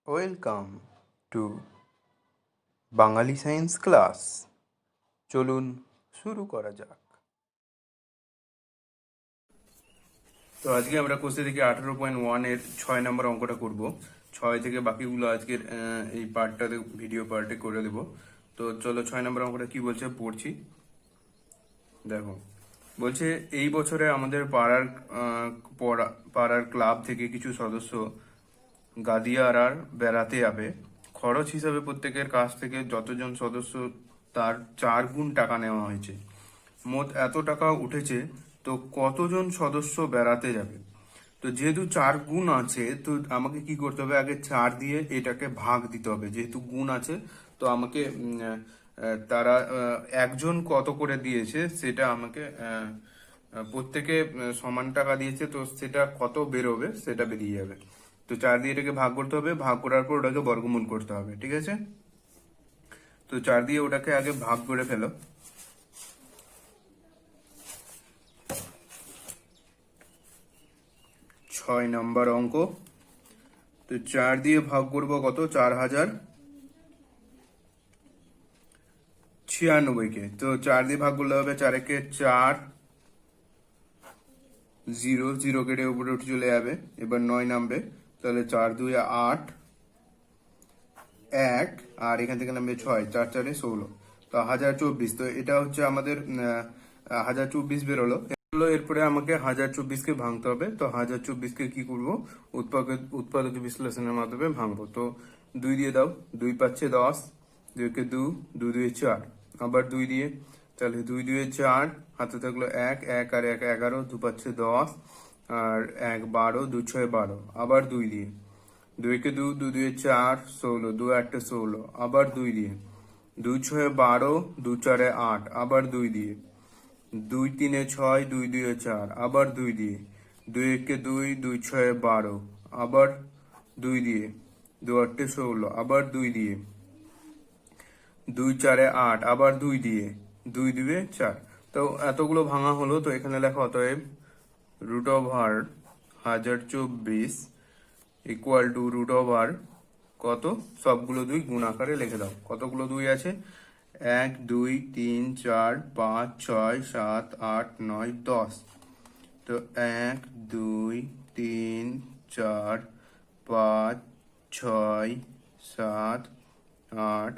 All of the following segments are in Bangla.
Welcome to Bangali science class. চলুন শুরু করা যাক। তো আজকে আমরা কোর্সে থেকে 18.1 এর 6 নম্বর অঙ্কটা করব। 6 থেকে বাকিগুলো আজকের এই পার্টটাতে ভিডিও পার্টে করে দেব। তো চলো 6 নম্বর অঙ্কটা কি বলছে পড়ছি। দেখো, বলছে এই বছরে আমাদের পাড়ার ক্লাব থেকে কিছু সদস্য গাদিয়ারার বেড়াতে যাবে। খরচ হিসাবে প্রত্যেকের কাছ থেকে যতজন সদস্য তার 4 গুণ টাকা নেওয়া হয়েছে। মোট এত টাকা উঠেছে, তো কতজন সদস্য বেড়াতে যাবে? তো যেহেতু 4 গুণ আছে, তো আমাকে কি করতে হবে, আগে 4 দিয়ে এটাকে ভাগ দিতে হবে। যেহেতু গুণ আছে, তো আমাকে তারা একজন কত করে দিয়েছে সেটা আমাকে প্রত্যেকে সমান টাকা দিয়েছে, তো সেটা কত বেরোবে সেটা বেরিয়ে যাবে। তো 4 দিয়ে এটাকে ভাগ করতে হবে, ভাগ করার পর ওটাকে বর্গমূল করতে হবে। ঠিক আছে, তো 4 দিয়ে ওটাকে আগে ভাগ করে ফেলো। 6 নম্বর অঙ্ক। তো 4 দিয়ে ভাগ করবো কত, 4096কে। তো 4 দিয়ে ভাগ করলে হবে 4 একে 4, 0 0 কেটে উপরে উঠে চলে যাবে। এবার 9 নামবে, তাহলে 4 2 8, 1 আর এখান থেকে নামবে 6, 4 4 16। তো 1024। তো এটা হচ্ছে আমাদের 1024 বেরোলো। এরপরে আমাকে 1024কে ভাঙতে হবে। তো 1024কে কি করবো, উৎপাদক বিশ্লেষণের মাধ্যমে ভাঙবো। তো 2 দিয়ে দাও, 2 পাচ্ছে 10, 2 কে 2, 2 2 4, আবার 2 দিয়ে, তাহলে 2 2 4, হাতে থাকলো 1 1 আর 1 11, 2 পাচ্ছে 10 আর 1 12, 2 6 12, আবার 2 দিয়ে, 2 কে 2, 2 2 4 16, 2 8 16, আবার 2 দিয়ে, 2 6 12, 2 4 8, আবার 2 দিয়ে, 2 3 6, 2 2 4, আবার 2 দিয়ে, 2 1 2, 2 6 12, আবার 2 দিয়ে, 2 8 16, আবার 2 দিয়ে, 2 4 8, আবার 2 দিয়ে, 2 2 4। তো এতগুলো ভাঙা হলো। তো এখানে লেখো অতএব √1024 ইকুয়াল টু √, কত, সবগুলো 2 গুণ আকারে লিখে দাও। কতগুলো 2 আছে, 1 2 3 4 5 6 7 8 9 10। তো 1 2 3 4 5 6 7 8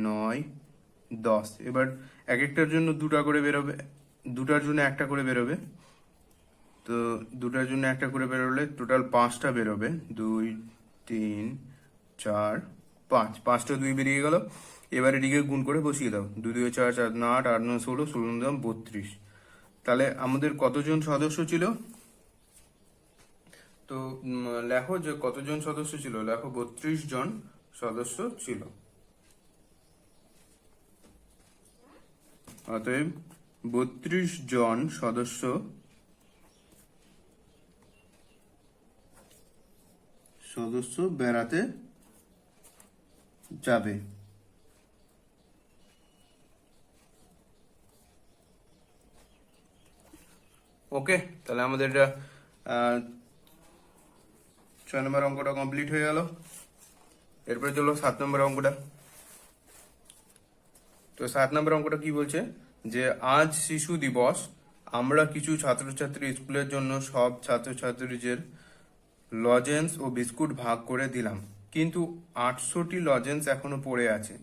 9 10। এবার এক একটার জন্য 2টা করে বেরোবে, দুটার জন্য একটা করে বেরোবে। তো দুটার জন্য একটা করে বেরোলে টোটাল 5টা বেরোবে। 2 3 4 5, 5টা 2 বেরিয়ে গেল। এবার এদিকে গুণ করে বসিয়ে দাও। 2 2 4 4 8 8 9 16, 16 দাম 32। তাহলে আমাদের কতজন সদস্য ছিল? তো লেখো যে কতজন সদস্য ছিল, লেখো 32 জন সদস্য ছিল। অতএব 32 জন সদস্য বেড়াতে যাবে। ওকে, তাহলে আমাদের এটা 6 নম্বর অঙ্কটা কমপ্লিট হয়ে গেল। এরপরে চলো 7 নম্বর অঙ্কটা। তো 7 নম্বর অঙ্কটা কি বলছে, যে আজ শিশু দিবস, আমরা কিছু ছাত্রছাত্রী স্কুলের জন্য সব ছাত্রছাত্রীদের লজেন্স ও বিস্কুট ভাগ করে দিলাম, কিন্তু 800টি লজেন্স এখনো পড়ে আছে।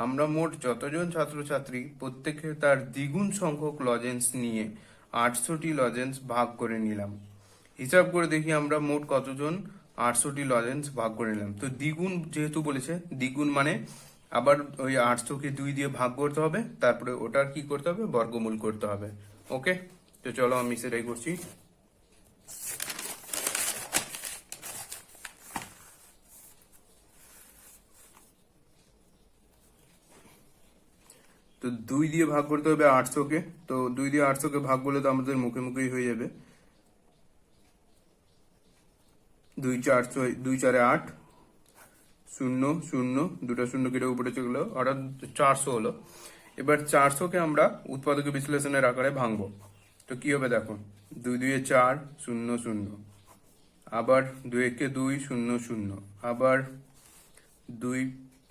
আমরা মোট যতজন ছাত্রছাত্রী, প্রত্যেকে তার দ্বিগুণ সংখ্যক লজেন্স নিয়ে 800টি লজেন্স ভাগ করে নিলাম। হিসাব করে দেখি আমরা মোট কতজন 800টি লজেন্স ভাগ করে নিলাম। তো দ্বিগুণ যেহেতু বলেছে, দ্বিগুণ মানে আবার ওই 800কে 2 দিয়ে ভাগ করতে হবে, তারপরে ওটার কি করতে হবে, বর্গমূল করতে হবে। ওকে, তো চলো আমি সেটাই করছি। তো 2 দিয়ে ভাগ করতে হবে 800কে। তো 2 দিয়ে 800কে ভাগ করলে তো আমাদের মুখে মুখেই হয়ে যাবে। 2 4 2 4 8, 0 0, দুটো শূন্য কেটে উপরে চলে গেলো, অর্থাৎ 400 হলো। এবার 400কে আমরা উৎপাদক বিশ্লেষণের আকারে ভাঙবো। তো কি হবে দেখো, 2 2 4 0 0, আবার 2 1 2 0 0, আবার দুই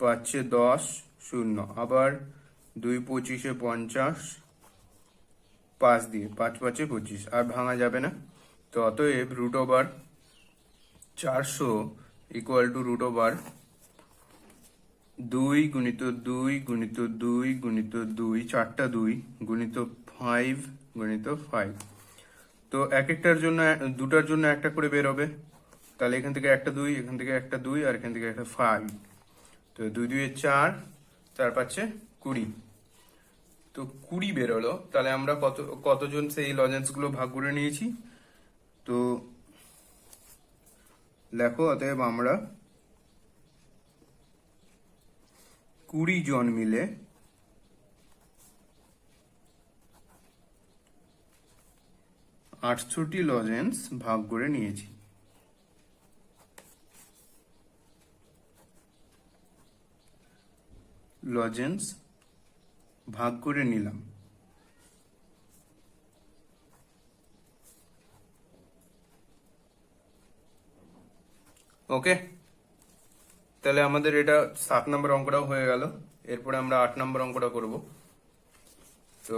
পাঁচে 10, শূন্য, আবার 2 পঁচিশে 50, 5 দিয়ে, 5 পাঁচে 25, আর ভাঙা যাবে না। তো অতএব root over 400 equal to root over 2 গুণিত 2 গুণিত 2 গুণিত 2, 4টা 2 গুণিত 5 গুণিত 5। তো এক একটার জন্য, দুটার জন্য একটা করে বের হবে। তাহলে এখান থেকে একটা 2, এখান থেকে একটা 2, আর এখান থেকে একটা 5। তো 2 2 4, 4 5 20। তো 20 বেরোলো। তাহলে আমরা কতজন সেই লজেন্স গুলো ভাগ করে নিয়েছি। তো লেখো, অতএব আমরা 20 জন মিলে 68 লজেন্স ভাগ করে নিয়েছি। লজেন্স ভাগ করে নিলাম। ওকে, তাহলে আমাদের এটা 7 নম্বর অঙ্কটাও হয়ে গেল। এরপরে আমরা 8 নম্বর অঙ্কটা করব। তো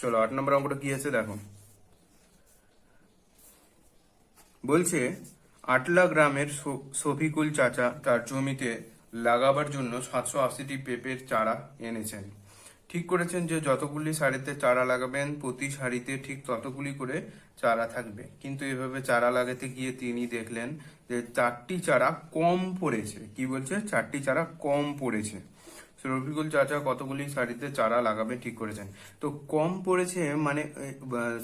চলো 8 নম্বর অঙ্কটা কি আছে দেখো। বলছে আটলা গ্রামের শফিকুল চাচা তার জমিতে লাগাবার জন্য 780টি পেঁপের চারা এনেছেন। ঠিক করেছেন যে যতগুলি সারিতে চারা লাগাবেন প্রতি সারিতে ঠিক ততগুলি করে চারা থাকবে। কিন্তু এভাবে চারা লাগাতে গিয়ে তিনি দেখলেন যে 4টি চারা কম পড়েছে। কি বলছে? 4টি চারা কম পড়েছে। রফিকুল চাচা কতগুলি সারিতে চারা লাগাবে ঠিক করেছেন। তো কম পড়েছে মানে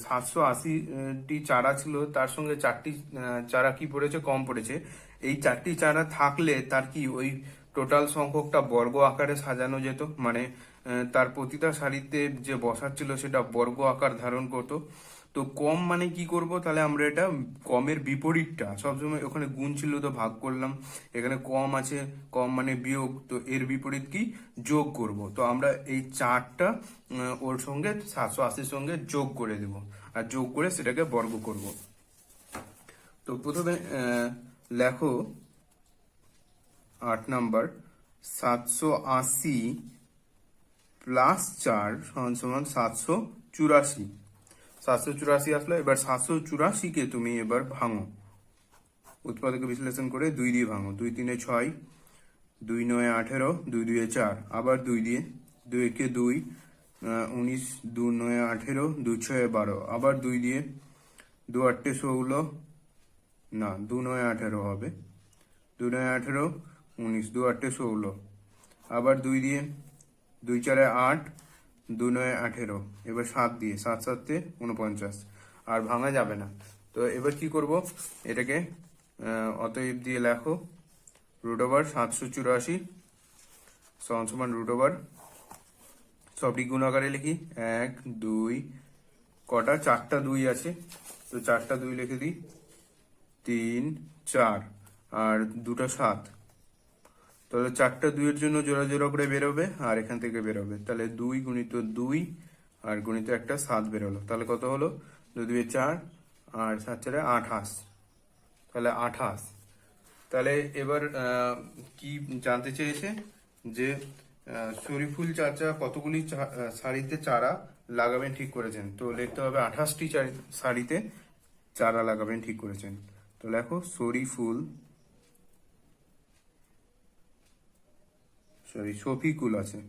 780টি চারা ছিল, তার সঙ্গে 4টি চারা কি পড়েছে? কম পড়েছে। এই 4টি চারা থাকলে তার কি ওই টোটাল সংখ্যকটা বর্গ আকারে সাজানো যেত, মানে তার প্রতিটা সারিতে যে বসার ছিল সেটা বর্গ আকার ধারণ করতো। তো কম মানে কি করব? তাহলে আমরা এটা কমের বিপরীতটা, সবসময় ওখানে গুণ ছিল তো ভাগ করলাম, এখানে কম আছে, কম মানে বিয়োগ, তো এর বিপরীত কি? যোগ করব। তো আমরা এই 4টা ওর সঙ্গে 780 সঙ্গে যোগ করে দেব, আর যোগ করে সেটাকে বর্গ করব। তো প্রথমে লেখো 8 নাম্বার, 780 প্লাস 4 সমান সমান 784। 784 আসলো। এবার 784-কে তুমি এবার ভাঙো, উৎপাদকে বিশ্লেষণ করে 2 দিয়ে ভাঙো। 2 3 6, 2 9 18, 2 2 4, আবার 2 দিয়ে, 2 1 2, 19, 2 9 18, 2 6 12, আবার 2 দিয়ে, 2 8 16, না 2 9 18 হবে, 2 9 18, 19, 2 8 16, আবার 2 দিয়ে, 2 4 8, 2 9 18, এবার 7 দিয়ে, 7 7 49, আর ভাঙা যাবে না। তো এবার কি করব? এটাকে অতএব দিয়ে লেখো রুট ওভার 784 সমান রুট ওভার, সবটি গুণ আকারে লিখি, 1 2, কটা? 4টা 2 আছে, তো 4টা 2 লিখে দিই, 3 4, আর 2টা 7। তাহলে 4টা 2 এর জন্য জোড়া জোড়া করে বেরোবে, আর এখান থেকে বেরোবে। তাহলে 2 গুণিত 2 আর গুণিত একটা 7 বেরোলো। তাহলে কত হলো? 2 2 4 আর 7 4 28। তাহলে 28। তাহলে এবার কি জানতে চেয়েছে? যে শরীফুল চাচা কতগুলি সারিতে চারা লাগাবেন ঠিক করেছেন। তো লিখতে হবে 28টি সারিতে চারা লাগাবেন ঠিক করেছেন। তো লেখো শফিকুল আছে,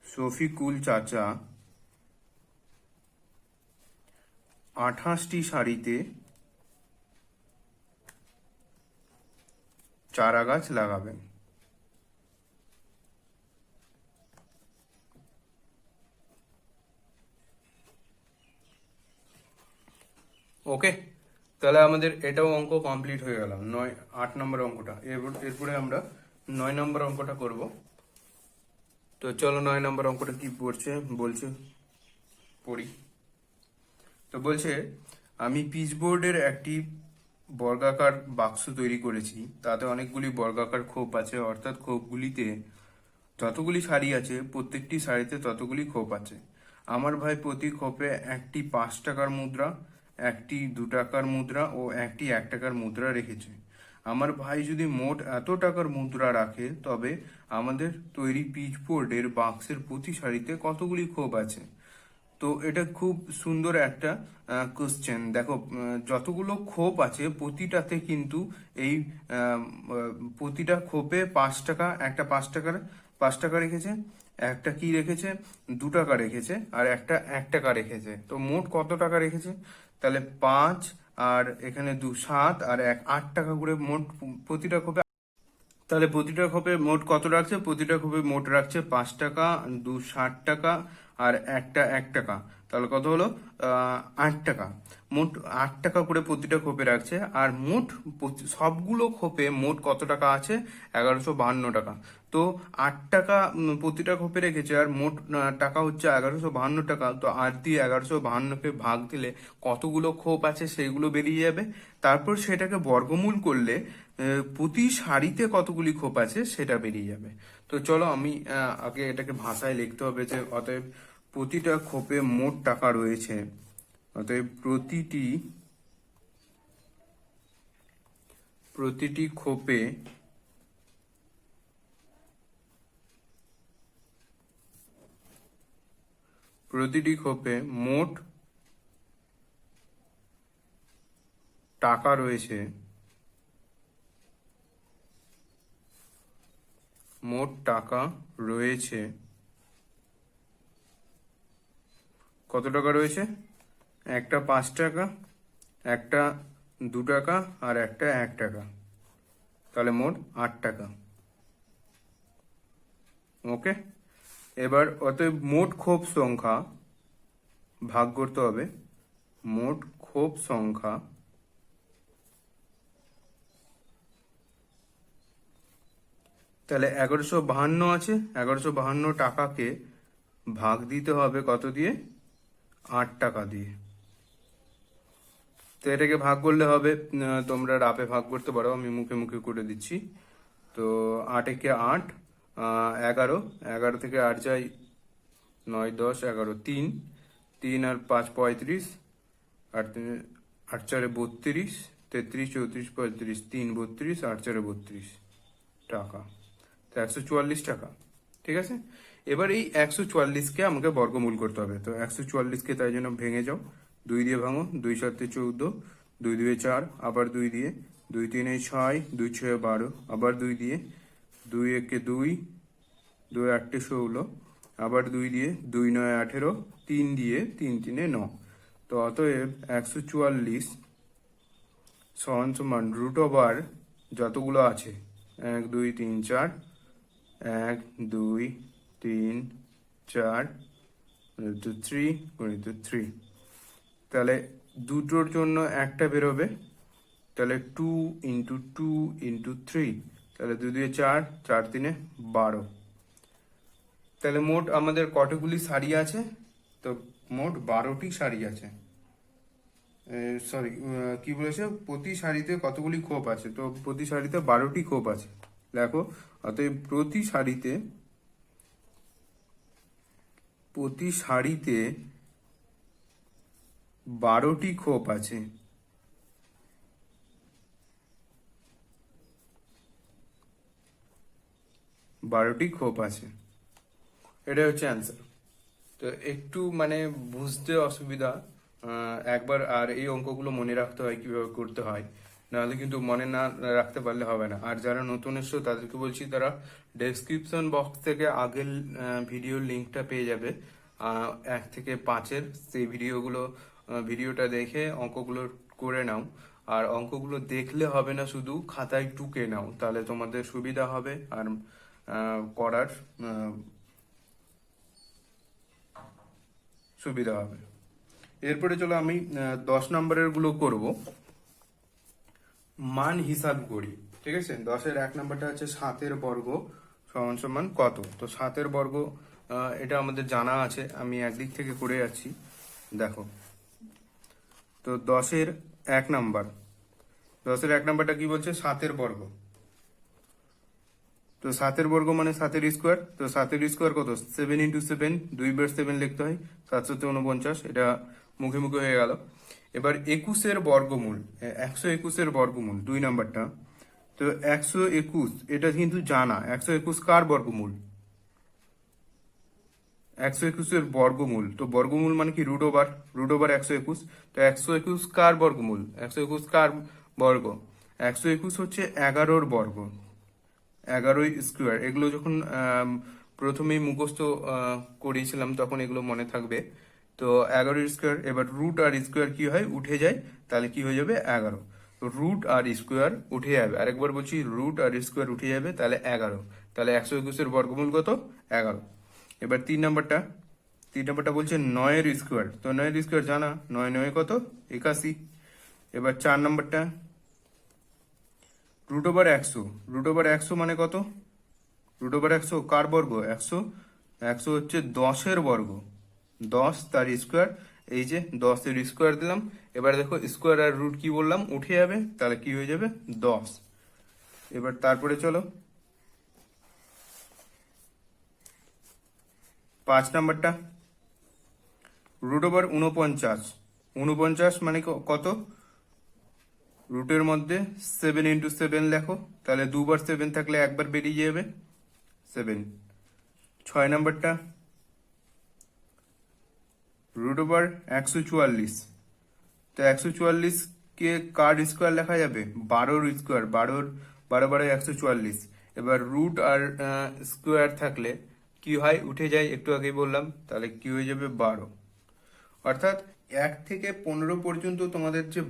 শফিকুল চাচা 28টি সারিতে চারা গাছ লাগাবেন। ওকে, তাহলে আমাদের এটাও অঙ্ক কমপ্লিট হয়ে গেল, 8 নম্বর অঙ্কটা। এরপরে আমরা 9 নম্বর অঙ্কটা করব। তো চলো 9 নম্বর অঙ্কটা কি বলছে পড়ি। তো বলছে আমি পিচবোর্ডের একটি বর্গাকার বাক্স তৈরি করেছি, তাতে অনেকগুলি বর্গাকার খোপ আছে, অর্থাৎ খোপগুলিতে যতগুলি সারি আছে প্রত্যেকটি সারিতে ততগুলি খোপ আছে। আমার ভাই প্রতি খোপে একটি 5 টাকার মুদ্রা, একটি 2 টাকার মুদ্রা ও একটি 1 টাকার মুদ্রা রেখেছে। আমার ভাই যদি মোট এত টাকার মুদ্রা রাখে তবে আমাদের তৈরি পিচবোর্ডের বাক্সের প্রতি সারিতে কতগুলি খোপ আছে? তো এটা খুব সুন্দর একটা কোশ্চেন। দেখো, যতগুলো খোপ আছে প্রতিটাতে কিন্তু এই প্রতিটা খোপে 5 টাকা, একটা 5 টাকার 5 টাকা রেখেছে, একটা কি রেখেছে, 2 টাকা রেখেছে, আর একটা 1 টাকা রেখেছে। তো মোট কত টাকা রেখেছে? তাহলে 5 আর এখানে 2 7 আর 1 8 টাকা করে মোট প্রতিটা খোপে। তাহলে প্রতিটা খোপে মোট কত রাখছে? প্রতিটা খোপে মোট রাখছে 5 টাকা, 2 60 টাকা, আর একটা 1 টাকা। তাহলে কত হলো? 8 টাকা। মোট 8 টাকা করে প্রতিটা খোপে রাখছে। আর মোট সবগুলো খোপে মোট কত টাকা আছে? 1152 টাকা। তো 8 টাকা প্রতিটা খোপে রেখেছে, আর মোট টাকা হচ্ছে 1152 টাকা। তো 8 দিয়ে 1152কে ভাগ দিলে কতগুলো খোপ আছে সেইগুলো বেরিয়ে যাবে। তারপর সেটাকে বর্গমূল করলে প্রতি সারিতে কতগুলি খোপ আছে সেটা বেরিয়ে যাবে। তো চলো আমি আগে এটাকে ভাষায় লিখতে হবে যে অতএব প্রতিটা খোপে মোট টাকা রয়েছে। অতএব প্রতিটি খোপে মোট টাকা রয়েছে। কত টাকা রয়েছে? একটা 5 টাকা, একটা 2 টাকা, আর একটা 1 টাকা। তাহলে মোট 8 টাকা। ওকে, এবার অতএব মোট খোপ সংখ্যা ভাগ করতে হবে। মোট খোপ সংখ্যা তাহলে 1152 আছে, 1152 টাকাকে ভাগ দিতে হবে কত দিয়ে? 8 টাকা দিয়ে। তো এটাকে ভাগ করলে হবে, তোমরা রাপে ভাগ করতে পারো, আমি মুখে মুখে করে দিচ্ছি। তো 8 একে 8, 11, 11 থেকে 8 যায় 9 10 11, 3, 3 আর 5 35, 8 4 32, 33 34 35, 3 32, 8 4 32 টাকা। তো 144 টাকা। ঠিক আছে, এবার এই 144কে আমাকে বর্গমূল করতে হবে। তো 144কে তাই জন্য ভেঙে যাও, 2 দিয়ে ভাঙো, 2 7 14, 2 2 4, আবার 2 দিয়ে, 2 3 6, 2 6 12, আবার 2 দিয়ে, 2 1 2, 2 8 16, আবার 2 দিয়ে, 2 9 18, 3 দিয়ে, 3 3 9। তো অতএব 144 সমান সমান রুট ওভার যতগুলো আছে 1 2 3 4, 1 2 3 4 3 3। তাহলে দুটোর জন্য একটা বেরোবে, তাহলে 2 ইন্টু 2 ইন্টু 3, তাহলে 2 দিয়ে 4, 4 3 12। তাহলে মোট আমাদের কতগুলি সারি আছে? তো মোট 12টি সারি আছে। সরি, কি বলেছে? প্রতি সারিতে কতগুলি খোপ আছে? তো প্রতি সারিতে 12টি খোপ আছে। দেখো, অতএব প্রতি সারিতে 12টি খোপ আছে। এটাই হচ্ছে অ্যান্সার। তো একটু মানে বুঝতে অসুবিধা, একবার আর এই অঙ্কগুলো মনে রাখতে হয় কিভাবে করতে হয়, নাহলে কিন্তু মনে না রাখতে পারলে হবে না। আর যারা নতুন এসছো তাদেরকে বলছি, তারা ডেসক্রিপশন বক্স থেকে আগের ভিডিওর লিঙ্কটা পেয়ে যাবে, 1 থেকে 5-এর। সেই ভিডিওটা দেখে অঙ্কগুলো করে নাও। আর অঙ্কগুলো দেখলে হবে না, শুধু খাতায় টুকে নাও, তাহলে তোমাদের সুবিধা হবে আর করার সুবিধা হবে। এরপরে চলো আমি 10 নম্বরের গুলো করব, মান হিসাব করি। ঠিক আছে, 10-এর 1 নম্বরটা হচ্ছে 7-এর বর্গ সমান সমান কত? তো 7-এর বর্গ এটা আমাদের জানা আছে, আমি একদিক থেকে করে যাচ্ছি। দেখো, তো 10-এর 1 নাম্বারটা কি বলছে? 7-এর বর্গ। তো 7-এর বর্গ মানে 7-এর স্কোয়ার। তো 7-এর স্কোয়ার কত? 7 ইন্টু 7, 2/7 লিখতে হয়, 749। এটা মুখে মুখে হয়ে গেল। এবার 21-এর বর্গমূল, 121-এর বর্গমূল 2 নাম্বারটা। তো 121 এটা কিন্তু জানা, 121 কার বর্গমূল? 121-এর বর্গমূল। তো বর্গমূল মানে কি? Root over 121। তো 121 কার বর্গমূল? 121 কার বর্গ? 121 হচ্ছে 11-র বর্গ, 11 স্কোয়ার। এগুলো যখন প্রথমেই মুখস্থ করিয়েছিলাম তখন এগুলো মনে থাকবে। তো 11 স্কোয়ার, এবার রুট আর স্কোয়ার কি হয়? উঠে যায়, তাহলে কি হয়ে যাবে? 11। তো রুট আর স্কোয়ার উঠে যাবে, আরেকবার বলছি, রুট আর স্কোয়ার উঠে যাবে, তাহলে 11। তাহলে 121-এর বর্গমূল কত? 11। এবার 3 নাম্বারটা বলছে 9-এর স্কোয়ার। তো 9-এর স্কোয়ার জানা, 9 কত? 81। এবার 4 নাম্বারটা রুট ওভার 100। রুট ওভার 100 মানে কত? রুট ওভার 100 কার বর্গ? 100, 100 হচ্ছে 10-এর বর্গ, 10 তার স্কোয়ার। এই যে 10-এর স্কোয়ার দিলাম। এবার দেখো স্কোয়ার আর রুট কি বললাম? উঠে যাবে, তাহলে কি হয়ে যাবে? 10। এবার তারপরে চলো 5 নাম্বারটা রুট ওভার 49। 49 মানে কত? রুটের মধ্যে 7 × 7 লেখো, তাহলে দুবার 7 থাকলে একবার বেরিয়ে যাবে, 7। 6 নাম্বারটা রুট ওভার 144। তো 144 কে কার স্কোয়ার লেখা যাবে? 12-র স্কোয়ার। 12 × 12 = 144। এবার রুট আর স্কোয়ার থাকলে কি হয়? উঠে যায়, একটু আগেই বললাম, তাহলে কি হয়ে যাবে? 12। অর্থাৎ 1 থেকে 15 পর্যন্ত তোমাদের যে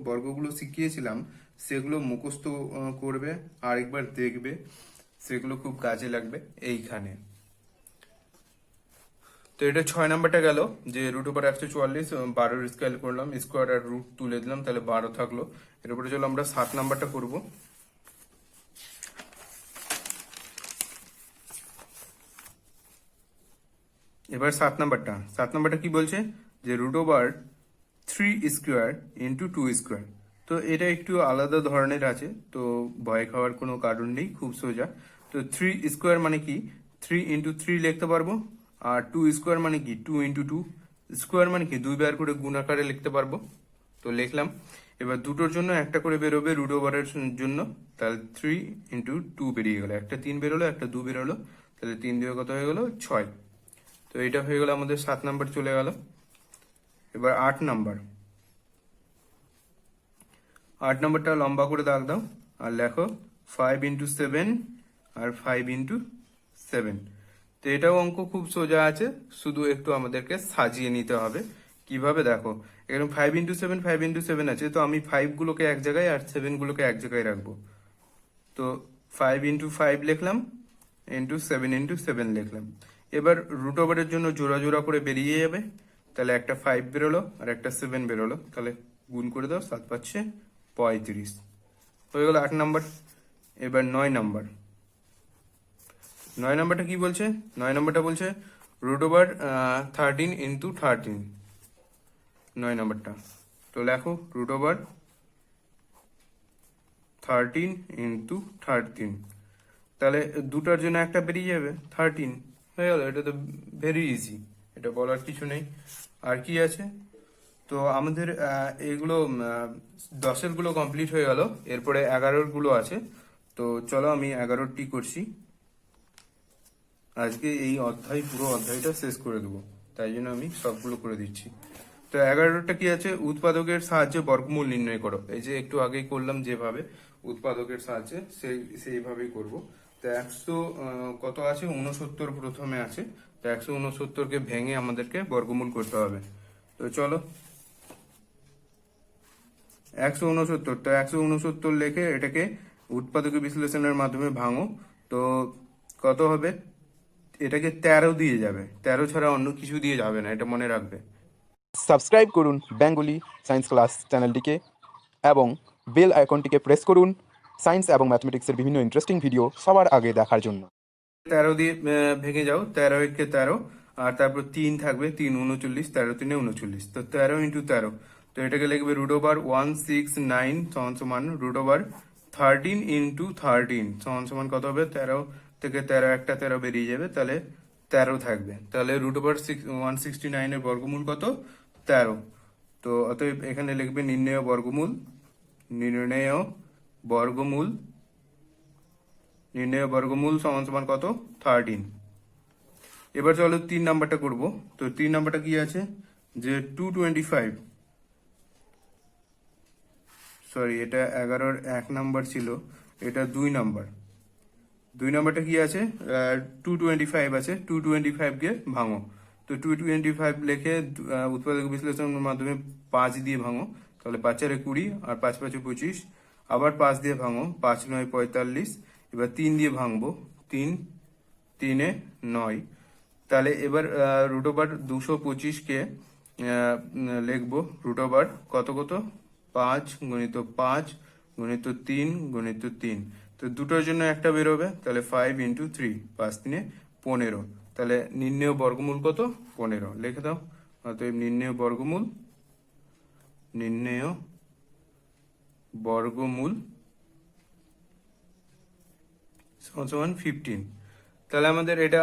বর্গগুলো শিখিয়েছিলাম সেগুলো মুখস্থ করবে, আরেকবার দেখবে, সেগুলো খুব কাজে লাগবে এইখানে। তো এটা 6 নাম্বারটা গেল, যে রুট ওভার 144, 12-র স্কোয়ার করলাম, স্কোয়ার আর রুট তুলে দিলাম, তাহলে 12 থাকলো। এরপরে চলো আমরা 7 নাম্বারটা করব। এবার 7 নাম্বারটা কি বলছে? যে রুট ওভার 3² × 2²। তো এটা একটু আলাদা ধরনের আছে, তো ভয় খাওয়ার কোনো কারণ নেই, খুব সোজা। তো 3² মানে কি? 3 × 3 লিখতে পারবো। আর 2² মানে কি? 2 × 2। স্কোয়ার মানে কি? 2 বার করে গুণ আকারে লিখতে পারবো। তো লিখলাম। এবার দুটোর জন্য একটা করে বেরোবে রুট ওভারের জন্য, তাহলে 3 × 2 বেরিয়ে গেল। একটা 3 বেরোলো, একটা 2 বেরোলো, তাহলে 3 দিয়ে কত হয়ে গেল? 6। তো এটা হয়ে গেল আমাদের 7 নাম্বার চলে গেল। এবার 8 নাম্বার। 8 নাম্বারটা লম্বা করে দাগ দাও আর লেখো 5 × 7 আর 5 × 7। তো এটাও অঙ্ক খুব সোজা আছে, শুধু একটু আমাদেরকে সাজিয়ে নিতে হবে। কিভাবে? দেখো, এখানে 5 × 7 5 × 7 আছে, তো আমি 5 গুলোকে এক জায়গায় আর 7 গুলোকে এক জায়গায় রাখবো। তো 5 × 5 লিখলাম, 7 × 7 লিখলাম। এবার রুট ওভারের জন্য জোড়া জোড়া করে বেরিয়ে যাবে, তাহলে একটা 5 বেরোলো আর একটা 7 বেরোলো, তাহলে গুণ করে দাও, 7×5 = 35। হয়ে গেল 8 নাম্বার। এবার 9 নাম্বার। 9 নাম্বারটা কি বলছে? 9 নাম্বারটা বলছে রুট ওভার 13 × 13। 9 নাম্বারটা তো লেখো রুট ওভার 13 × 13। তাহলে দুটার জন্য একটা বেরিয়ে যাবে, 13 হয়ে গেল। এটা তো ভেরি ইজি, এটা বলার কিছু নেই। আর কি আছে? তো আমাদের এগুলো 10-এর গুলো কমপ্লিট হয়ে গেল, এরপরে 11-র গুলো আছে। তো চলো আমি 11টি করছি। আজকে এই পুরো অধ্যায়টা শেষ করে দেবো, তাই জন্য আমি সবগুলো করে দিচ্ছি। তো 11টা কি আছে? উৎপাদকের সাহায্যে বর্গমূল নির্ণয় করো। এই যে একটু আগেই করলাম যেভাবে, উৎপাদকের সাহায্যে সেইভাবেই করব। তো 100 কত আছে? 69 প্রথমে আছে। তো 169কে ভেঙে আমাদেরকে বর্গমূল করতে হবে। তো চলো 169। তো 169 লিখে এটাকে উৎপাদক বিশ্লেষণের মাধ্যমে ভাঙো। তো কত হবে? এটাকে 13 দিয়ে যাবে, 13 ছাড়া অন্য কিছু দিয়ে যাবে না, এটা মনে রাখবে। সাবস্ক্রাইব করুন বেঙ্গলি সায়েন্স ক্লাস চ্যানেলটিকে এবং বেল আইকনটিকে প্রেস করুন সায়েন্স এবং ম্যাথমেটিক্সের বিভিন্ন ইন্টারেস্টিং ভিডিও সবার আগে দেখার জন্য। 13 দিয়ে ভেঙে যাও, 13 × 13, আর তারপর 3 থাকবে, 3 39, 13 × 3 = 39। তো 13 × 13, তো এটাকে লিখবে রুট ওভার 169 সমান রুট ওভার 13 × 13 কত হবে? 13 থেকে 13 একটা 13 বেরিয়ে যাবে, তাহলে 13 থাকবে। তাহলে রুট ওভার 169-এর বর্গমূল কত? 13। তো অতএব এখানে লিখবে নির্ণেয় বর্গমূল, নির্ণেয় বর্গমূল সমান সমান কত? 13। এবার চলো 3 নাম্বারটা করব। তো 3 নাম্বারটা কি আছে যে 225, সরি এটা 11-র 1 নাম্বার ছিল, এটা 2 নাম্বার। 2 নাম্বারটা কি আছে? 225 আছে, 225 কে ভাঙো। তো 225 লিখে উৎপাদক বিশ্লেষণের মাধ্যমে 5 দিয়ে ভাঙো, তাহলে 5 4 20 আর 5 5 25। আবার 5 দিয়ে ভাঙো, 5 9 45। এবার 3 দিয়ে ভাঙবো, 3 3 এ 9। তাহলে এবার রুট ওভার 225 কে লিখবো রুট ওভার কত কত? 5 গুণিত 5 গুণিত 3 গুণিত 3। তো দুটোর জন্য একটা বেরোবে, তাহলে 5 ইন্টু 3, 5 3 15। তাহলে নির্ণেয় বর্গমূল কত? 15 লিখে দাও। অতএব নির্ণেয় বর্গমূল, নির্ণেয় বর্গমূল সমান সমান 15। তাহলে আমাদের এটা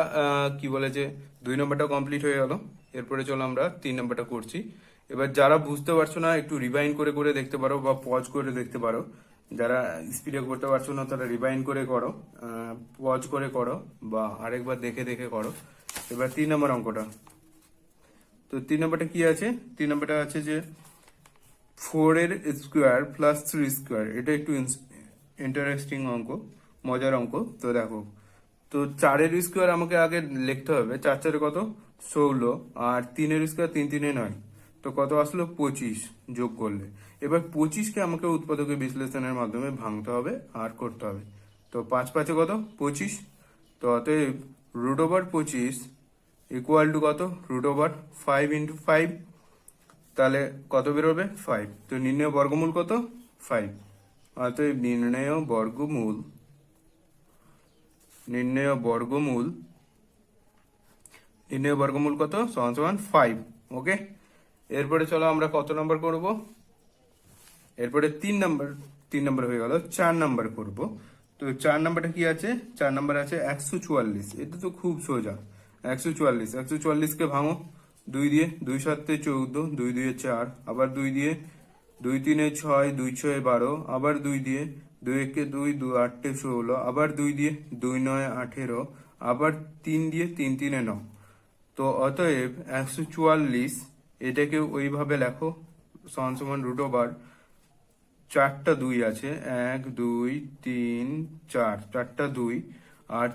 কি বলেছে, 2 নম্বরটা কমপ্লিট হয়ে গেল। এরপরে চলো আমরা 3 নম্বরটা করছি। এবার যারা বুঝতে পারছো না একটু রিভাইন্ড করে করে দেখতে পারো বা পজ করে দেখতে পারো। যারা স্পিডে করতে পারছো না তারা রিভাইন্ড করে করো, পজ করে করো বা আরেকবার দেখে দেখে করো। এবার 3 নম্বর অঙ্কটা। তো 3 নম্বরটা কি আছে? 3 নম্বরটা আছে যে 4 এর স্কোয়ার প্লাস 3 স্কোয়ার। এটা একটু ইন্টারেস্টিং অঙ্ক, মজার অঙ্ক। তো দেখো, তো 4 এর স্কোয়ার আমাকে আগে লিখতে হবে, 4 4 কত? 16। আর 3 এর স্কোয়ার 3 3 9। তো কত আসলো? 25 যোগ করলে। এবার 25 কে আমাকে উৎপাদকের বিশ্লেষণের মাধ্যমে ভাঙতে হবে আর করতে হবে। তো 5 5 কত? 25। তো অতএব রুট ওভার 25 ইকুয়াল টু কত? Root over 5 into 5। তাহলে কত বেরোবে? 5। তো নির্ণেয় বর্গমূল কত? 5। অতএব নির্ণেয় বর্গমূল, নির্ণেয় বর্গমূল, নির্ণেয় বর্গমূল কত? সমান সমান 5। ওকে, এরপরে চলো আমরা কত নাম্বার করব? এরপরে 3 নাম্বার, 3 নাম্বার হয়ে গেল, 4 নাম্বার করব। তো 4 নাম্বারটা কি আছে? 4 নাম্বার আছে 144। এটা তো খুব সোজা। 144, 144 কে ভাঙো 2 দিয়ে, 2 7 14, 2 2 4, আবার 2 দিয়ে, 2 3 6, 2 6 12, আবার 2 দিয়ে, 2 1 2, 2 8 16, আবার 2 দিয়ে, 2 9 18, আবার 3 দিয়ে, 3 3 9। তো অতএব 144 এটাকে ওইভাবে লেখো সমান সমান রুট ওভার 4টা 2 আছে, 1 2 3 4, 4টা 2 আর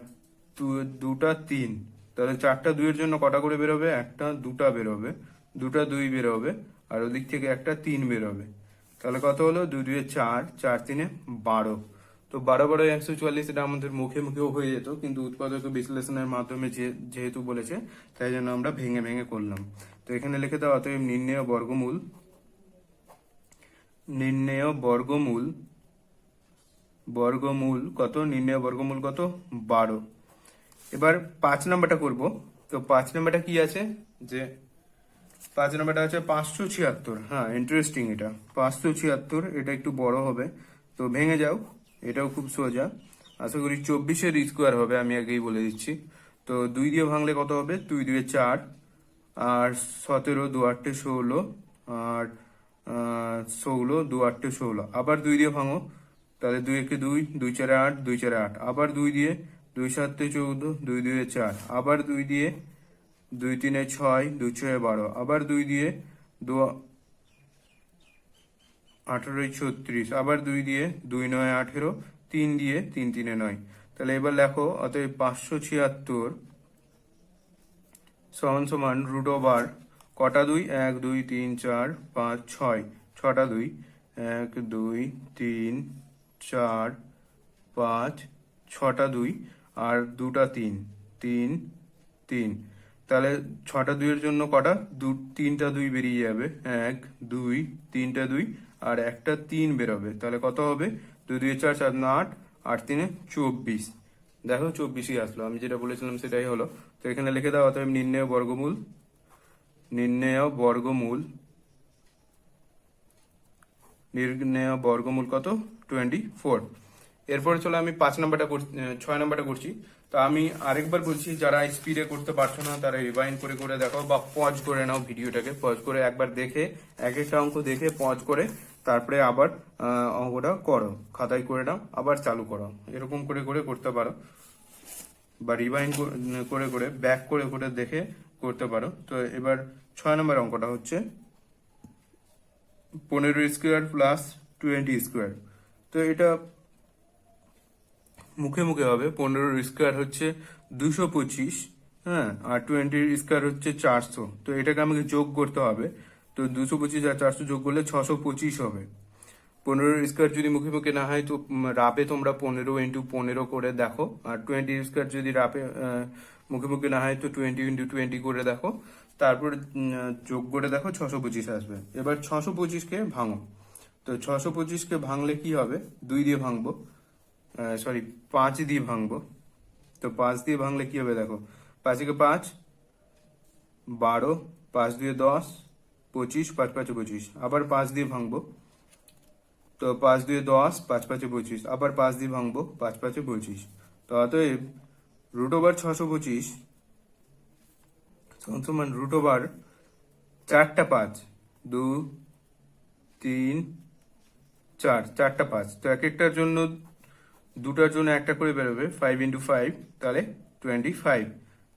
2টা 3। তাহলে 4টা 2 এর জন্য কটা করে বেরোবে? একটা 2টা বেরোবে, 2টা 2 বেরোবে, আর ওদিক থেকে একটা 3 বেরোবে। তাহলে কত হলো? 2 2 4, 4 3 12। তো 12 12 144, এটা আমাদের মুখে মুখেও হয়ে যেত, কিন্তু উৎপাদক বিশ্লেষণের মাধ্যমে যেহেতু বলেছে তাই জন্য আমরা ভেঙে ভেঙে করলাম। তো এখানে লিখে দাও অতএব নির্ণেয় বর্গমূল, নির্ণেয় বর্গমূল, বর্গমূল কত? নির্ণেয় বর্গমূল কত? 12। এবার 5 নাম্বারটা করব। তো 5 নাম্বারটা কি আছে যে 5 নাম্বারটা আছে 576। হ্যাঁ, ইন্টারেস্টিং এটা 576। এটা একটু বড় হবে, তো ভেঙে যাও। এটাও খুব সোজা, আশা করি 24 এর স্কোয়ার হবে, আমি আগেই বলে দিচ্ছি। তো 2 দিয়ে ভাঙলে কত হবে? 2 2 4, আর 17, 2 8 16, আর 16, 2 8 16, আবার 2 দিয়ে ভাঙো, তাহলে 2 1 2, 2 4 8, 2 4 8, আবার 2 দিয়ে, 2 7 14, 2 2 4, আবার 2 দিয়ে, 2 3 6, 2 6 12, আবার 2 দিয়ে, 2 18 36, আবার 2 দিয়ে, 2 9 18, 3 দিয়ে, 3 3 9। তাহলে এবার লেখো অতএব 576 সমান সমান রুট ওভার কটা 2? 1 2 3 4 5 6, 6টা 2, 1 2 3 4 5, 6টা 2 আর 2টা 3 3 3। তাহলে 6টা 2 এর জন্য কটা? 3টা 2 বেরিয়ে যাবে, 1 2, 3টা 2 আর একটা 3 বেরোবে। তাহলে কত হবে? 2 2 4 4 8, 8 3 24। দেখো 24ই আসলো, আমি যেটা বলেছিলাম সেটাই হলো। তো এখানে লিখে দাও অতএব নির্ণেয় বর্গমূল, নির্ণেয় বর্গমূল, নির্ণেয় বর্গমূল কত? 24। এরপরে চলো আমি 5 নাম্বারটা 6 নাম্বারটা করছি। তো আমি আরেকবার বলছি, যারা স্পিডে করতে পারছো না তারা রিভাইন্ড করে করে দেখো বা পজ করে নাও ভিডিওটাকে, পজ করে একবার দেখে এক একটা অঙ্ক দেখে পজ করে তারপরে আবার অঙ্কটা করো, খাতায় করে নাও, আবার চালু করো। এরকম করে করে করতে পারো, বা রিভাইন্ড করে করে ব্যাক করে করে দেখে করতে পারো। তো এবার 6 নম্বর অঙ্কটা হচ্ছে 15 স্কোয়ার প্লাস 20 স্কোয়ার। তো এটা মুখে মুখে হবে। 15 স্কোয়ার হচ্ছে 225, হ্যাঁ, আর 20 স্কোয়ার হচ্ছে 400। তো এটাকে আমাকে যোগ করতে হবে। তো 225 আর 400 যোগ করলে 625 হবে। 15 স্কোয়ার যদি মুখে মুখে না হয় তো রাপে তোমরা 15 × 15 করে দেখো, আর 20 স্কোয়ার যদি রাপে মুখে মুখে না হয় তো 20 × 20 করে দেখো, তারপর যোগ করে দেখো 625 আসবে। এবার 625কে ভাঙো। তো 625কে ভাঙলে কি হবে, 2 দিয়ে ভাঙবো, সরি 5 দিয়ে ভাঙবো। তো 5 দিয়ে ভাঙলে কি হবে দেখো, 5 একে 5, 12, 5 দিয়ে 10, 25, 5 5 25। আবার 5 দিয়ে ভাঙবো, তো 5 দিয়ে 10, 5 5 25। আবার 5 দিয়ে ভাঙবো, 5 5 25। তো অতএব √/625 সমান √/4টা 5, 2 3 4, 4টা 5। তো এক একটার জন্য, দুটার জন্য একটা করে বেরোবে, 5 × 5 তাহলে 25।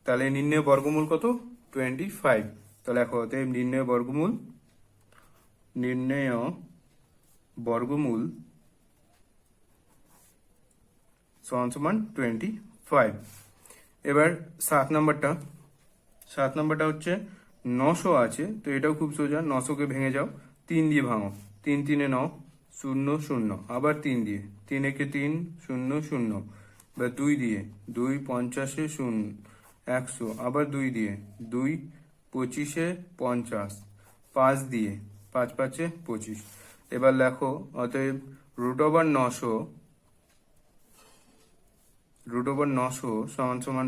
তাহলে নির্ণয় বর্গমূল কত, 25। তাহলে দেখো, অতএব নির্ণয় বর্গমূল সমান 25। এবার 7 নম্বরটা হচ্ছে 900 আছে। তো এটাও খুব সোজা, 900কে ভেঙে যাও, 3 দিয়ে ভাঙো, 3 3 9, 0 0। আবার 3 দিয়ে, 3 একে 3, 0 0। বা 2 দিয়ে, 2 50 0 100। আবার 2 দিয়ে, 2 25 50। 5 দিয়ে, 5 5 25। এবার লেখো, অতএব √900 সমান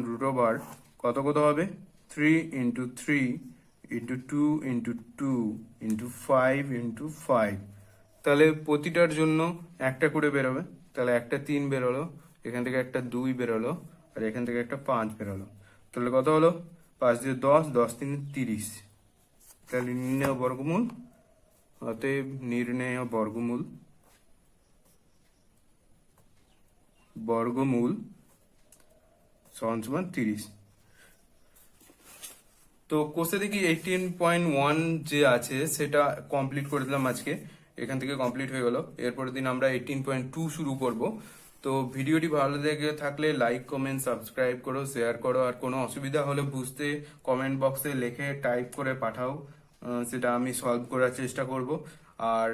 কত কত হবে, 3 × 3 × 2 × 2 × 5 × 5। তাহলে প্রতিটার জন্য একটা করে বেরোবে। তাহলে একটা 3 বেরোলো, এখান থেকে একটা 2 বেরোলো, আর এখান থেকে একটা 5 বেরোলো। তাহলে কত হলো, 5 দিয়ে 10, 10 3 30। তাহলে নির্ণেয় বর্গমূল, অতএব নির্ণেয় বর্গমূল সমান 30। তো কোর্সে দেখি 18.1 যে আছে সেটা কমপ্লিট করে দিলাম আজকে, এখান থেকে কমপ্লিট হয়ে গেল। এরপরের দিন আমরা 18.2 শুরু করব। তো ভিডিওটি ভালো লেগে থাকলে লাইক কমেন্ট সাবস্ক্রাইব করো, শেয়ার করো, আর কোনো অসুবিধা হলে বুঝতে কমেন্ট বক্সে লিখে টাইপ করে পাঠাও, সেটা আমি সলভ করার চেষ্টা করব। আর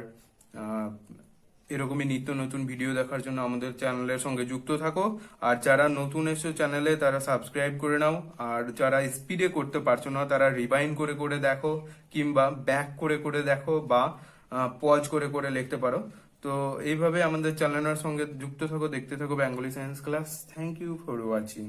এরকমই নিত্য নতুন ভিডিও দেখার জন্য আমাদের চ্যানেলের সঙ্গে যুক্ত থাকো। আর যারা নতুন এসো চ্যানেলে তারা সাবস্ক্রাইব করে নাও। আর যারা স্পিডে করতে পারছো না তারা রিভাইন্ড করে করে দেখো, কিংবা ব্যাক করে করে দেখো, বা পজ করে করে লিখতে পারো। তো এইভাবে আমাদের চ্যানেলের সঙ্গে যুক্ত থাকো, দেখতে থাকো Bengali science class. Thank you for watching.